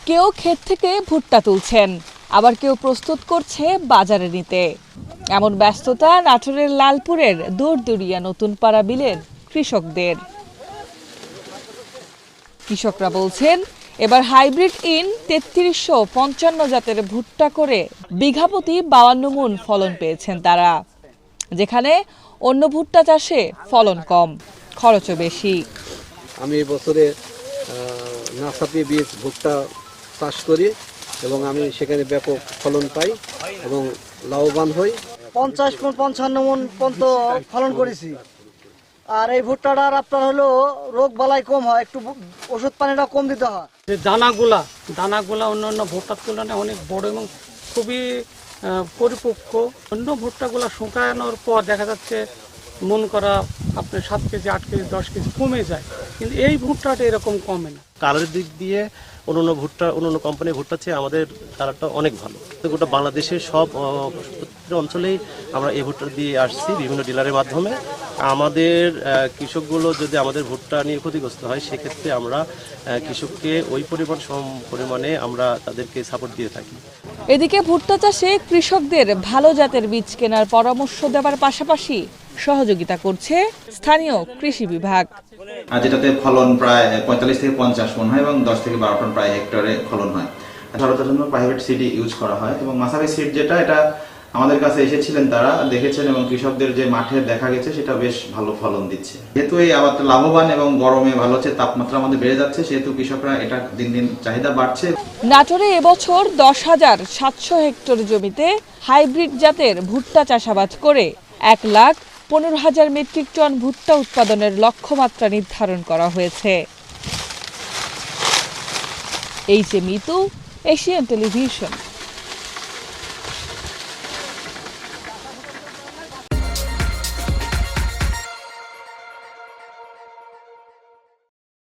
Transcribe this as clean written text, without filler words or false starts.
কেউ ক্ষেত থেকে ভুট্টা তুলছেন, আবার কেউ প্রস্তুত করছে বাজারে নিতে। এমন ব্যস্ততা নাটোরের লালপুরের দূরদুরিয়া নতুন পাড়া বিলের কৃষকদের। কৃষকরা বলছেন, এবার হাইব্রিড ইন ৩৩৫৫ জাতের ভুট্টা করে বিঘাপ্রতি ৫২ মণ ফলন পেয়েছেন তারা, যেখানে অন্য ভুট্টা চাষে ফলন কম, খরচও বেশি। আমি বছরে নাশপাতি বীজ ভুট্টা চাষ করি এবং আমি সেখানে ব্যাপক ফলন পাই এবং লাভবান হই। ৫০-৫৫ মণ পর্যন্ত ফলন করেছি। আর এই ভুট্টাটার আপনার হলো রোগ বালাই কম হয়, একটু ওষুধ পানিটা কম দিতে হয়। যে দানাগুলা অন্যান্য ভুট্টার তুলনায় অনেক বড় এবং খুবই পরিপক্ক। অন্য ভুট্টাগুলা শুকানোর পর দেখা যাচ্ছে মন করা আপনার 7 কেজি 8 কেজি 10 কেজি কমে যায়, কিন্তু এই ভুট্টাটা এরকম কমে না। কালারের দিক দিয়ে অন্যান্য কোম্পানির ভুট্টা চেয়ে আমাদের কালারটা অনেক ভালো। গোটা বাংলাদেশের সব অঞ্চলেই আমরা এই ভুট্টা দিয়ে আসছি বিভিন্ন ডিলারের মাধ্যমে। আমাদের কৃষকগুলো যদি আমাদের ভুট্টা নিয়ে ক্ষতিগ্রস্ত হয়, সেক্ষেত্রে আমরা কৃষককে ওই পরিমাণে আমরা তাদেরকে সাপোর্ট দিয়ে থাকি। এদিকে ভুট্টা চাষে কৃষকদের ভালো জাতের বীজ কেনার পরামর্শ দেওয়ার পাশাপাশি সহযোগিতা করছে স্থানীয় কৃষি বিভাগ, যেটাতে ফলন প্রায় ৪৫ থেকে ৫০ মণ হয় এবং ১০ থেকে ১২ টন প্রায় হেক্টরে ফলন হয়। সরকারের জন্য প্রাইভেট সিড ইউজ করা হয় এবং মাসাবি সিড এটা আমাদের কাছে এসেছিলেন, তারা দেখেছেন এবং কৃষকদের যে মাঠে দেখা গেছে সেটা বেশ ভালো ফলন দিচ্ছে। যেহেতু এই আবাদ লাভবান এবং গরমে ভালো হচ্ছে, তাপমাত্রা আমাদের বেড়ে যাচ্ছে, সেহেতু কৃষকরা এটা দিন দিন চাহিদা বাড়ছে। নাটোরে এবছর ১০,৭০০ হেক্টর জমিতে হাইব্রিড জাতের ভুট্টা চাষাবাদ করে ১,১৫,০০০ মেট্রিক টন ভুট্টা উৎপাদনের লক্ষ্যমাত্রা নির্ধারণ করা হয়েছে। H A Mitu, Asian television.